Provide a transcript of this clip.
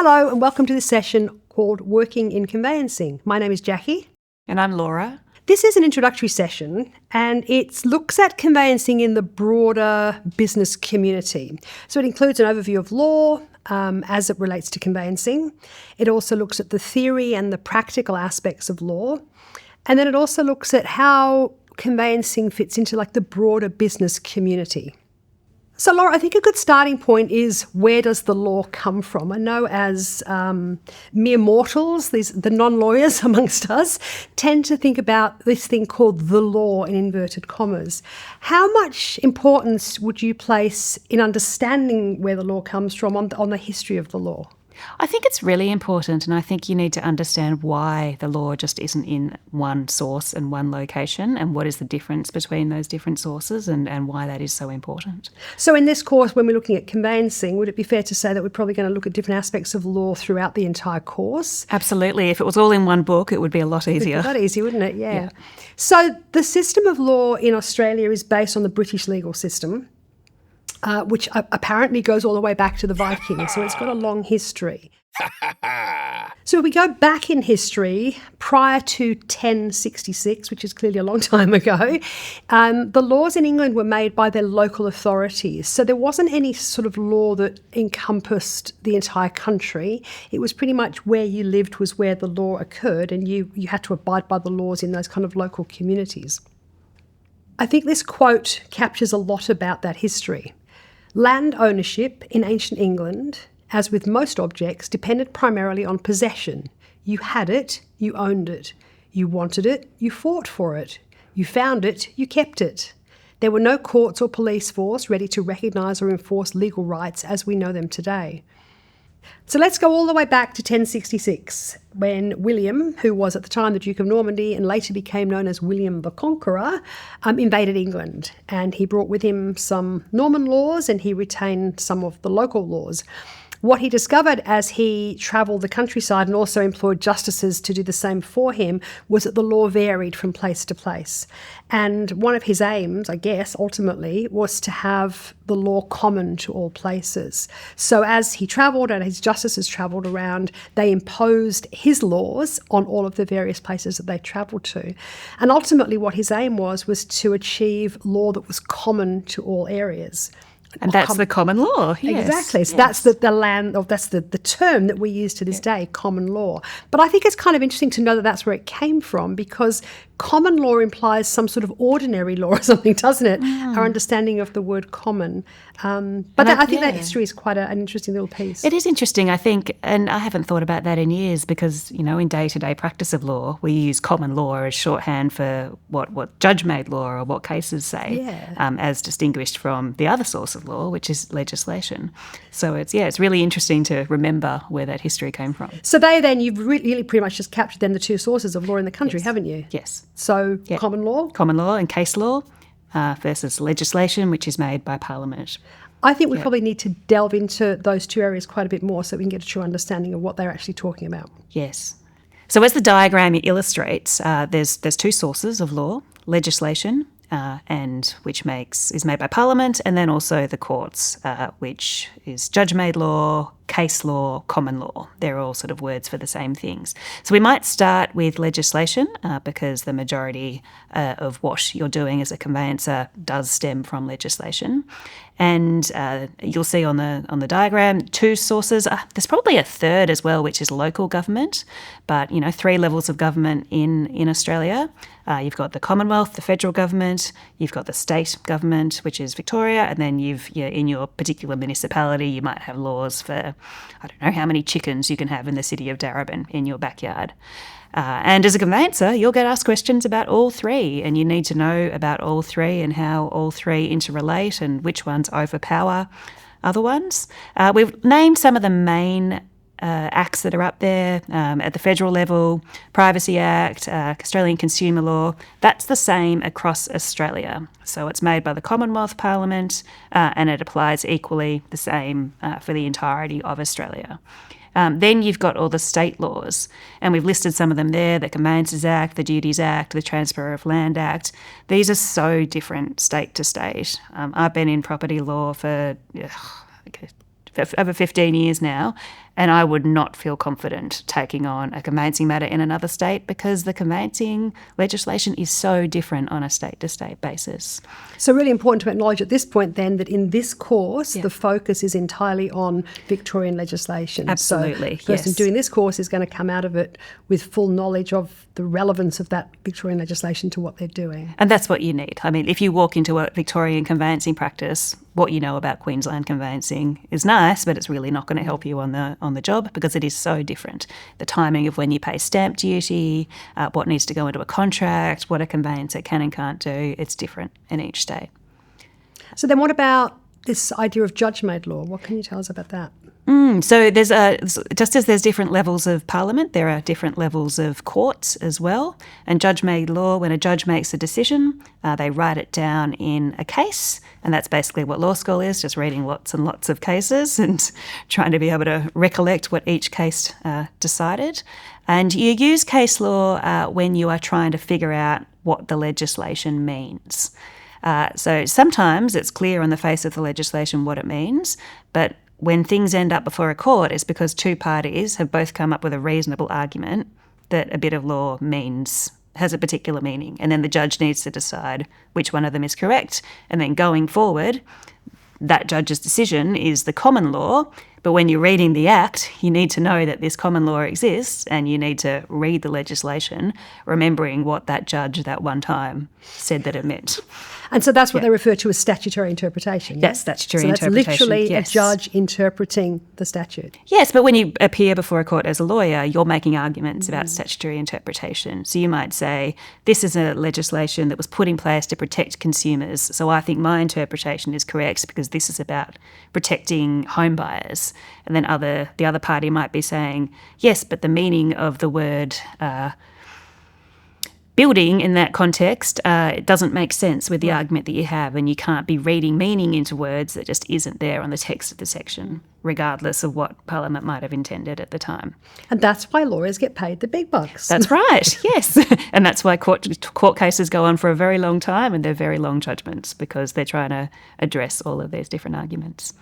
Hello and welcome to this session called Working in Conveyancing. My name is Jackie. And I'm Laura. This is an introductory session and it looks at conveyancing in the broader business community. So it includes an overview of law as it relates to conveyancing. It also looks at the theory and the practical aspects of law. And then it also looks at how conveyancing fits into like the broader business community. So, Laura, I think a good starting point is where does the law come from? I know as mere mortals, the non-lawyers amongst us, tend to think about this thing called the law in inverted commas. How much importance would you place in understanding where the law comes from on the history of the law? I think it's really important, and I think you need to understand why the law just isn't in one source and one location, and what is the difference between those different sources and why that is so important. So in this course, when we're looking at conveyancing, would it be fair to say that we're probably going to look at different aspects of law throughout the entire course? Absolutely. If it was all in one book, it would be a lot easier. It'd be a lot easier, wouldn't it? Yeah. So the system of law in Australia is based on the British legal system, which apparently goes all the way back to the Vikings, so it's got a long history. So if we go back in history, prior to 1066, which is clearly a long time ago, the laws in England were made by their local authorities. So there wasn't any sort of law that encompassed the entire country. It was pretty much where you lived was where the law occurred, and you had to abide by the laws in those kind of local communities. I think this quote captures a lot about that history. Land ownership in ancient England, as with most objects, depended primarily on possession. You had it, you owned it. You wanted it, you fought for it. You found it, you kept it. There were no courts or police force ready to recognise or enforce legal rights as we know them today. So let's go all the way back to 1066, when William, who was at the time the Duke of Normandy and later became known as William the Conqueror, invaded England. And he brought with him some Norman laws and he retained some of the local laws. What he discovered as he travelled the countryside and also employed justices to do the same for him was that the law varied from place to place. And one of his aims, I guess, ultimately, was to have the law common to all places. So as he travelled and his justices travelled around, they imposed his laws on all of the various places that they travelled to. And ultimately what his aim was to achieve law that was common to all areas. And that's the common law. Yes. Exactly. So that's the term that we use to this day, common law. But I think it's kind of interesting to know that that's where it came from, because common law implies some sort of ordinary law or something, doesn't it? Our understanding of the word common. I think that history is quite an interesting little piece. It is interesting, I think, and I haven't thought about that in years because, in day-to-day practice of law, we use common law as shorthand for what judge-made law or what cases say, as distinguished from the other source of law, which is legislation. So it's really interesting to remember where that history came from. So you've really pretty much just captured then the two sources of law in the country, haven't you? Yes. So common law? Common law and case law versus legislation, which is made by Parliament. I think we probably need to delve into those two areas quite a bit more so we can get a true understanding of what they're actually talking about. Yes. So as the diagram illustrates, there's two sources of law: legislation, and which is made by Parliament, and then also the courts, which is judge-made law, case law, common law. They're all sort of words for the same things. So we might start with legislation because the majority of what you're doing as a conveyancer does stem from legislation. And you'll see on the diagram two sources. There's probably a third as well, which is local government, but three levels of government in Australia. You've got the Commonwealth, the federal government, you've got the state government, which is Victoria, and then in your particular municipality you might have laws for, I don't know how many chickens you can have in the city of Darebin in your backyard. And as a conveyancer, you'll get asked questions about all three, and you need to know about all three and how all three interrelate and which ones overpower other ones. We've named some of the main acts that are up there at the federal level: Privacy Act, Australian Consumer Law. That's the same across Australia. So it's made by the Commonwealth Parliament and it applies equally the same for the entirety of Australia. Then you've got all the state laws, and we've listed some of them there: the Conveyancers Act, the Duties Act, the Transfer of Land Act. These are so different state to state. I've been in property law for over 15 years now, And I would not feel confident taking on a conveyancing matter in another state because the conveyancing legislation is so different on a state-to-state basis. So really important to acknowledge at this point then that in this course, the focus is entirely on Victorian legislation. Absolutely, so the person yes. doing this course is going to come out of it with full knowledge of the relevance of that Victorian legislation to what they're doing. And that's what you need. I mean, if you walk into a Victorian conveyancing practice, what you know about Queensland conveyancing is nice, but it's really not going to help you on the job because it is so different. The timing of when you pay stamp duty, what needs to go into a contract, what a conveyancer can and can't do, it's different in each state. So then what about this idea of judge-made law? What can you tell us about that? So there's just as there's different levels of parliament, there are different levels of courts as well. And judge-made law, when a judge makes a decision, they write it down in a case, and that's basically what law school is, just reading lots and lots of cases and trying to be able to recollect what each case decided. And you use case law when you are trying to figure out what the legislation means. So sometimes it's clear on the face of the legislation what it means, but when things end up before a court, it's because two parties have both come up with a reasonable argument that a bit of law has a particular meaning, and then the judge needs to decide which one of them is correct. And then going forward, that judge's decision is the common law, but when you're reading the Act, you need to know that this common law exists and you need to read the legislation, remembering what that judge that one time said that it meant. And so that's what they refer to as statutory interpretation. Yes, statutory interpretation. So that's literally a judge interpreting the statute. Yes, but when you appear before a court as a lawyer, you're making arguments about statutory interpretation. So you might say, this is a legislation that was put in place to protect consumers, so I think my interpretation is correct because this is about protecting home buyers. And then the other party might be saying, yes, but the meaning of the word building in that context, it doesn't make sense with the argument that you have, and you can't be reading meaning into words that just isn't there on the text of the section, regardless of what Parliament might have intended at the time. And that's why lawyers get paid the big bucks. That's right, yes. And that's why court cases go on for a very long time and they're very long judgments because they're trying to address all of these different arguments.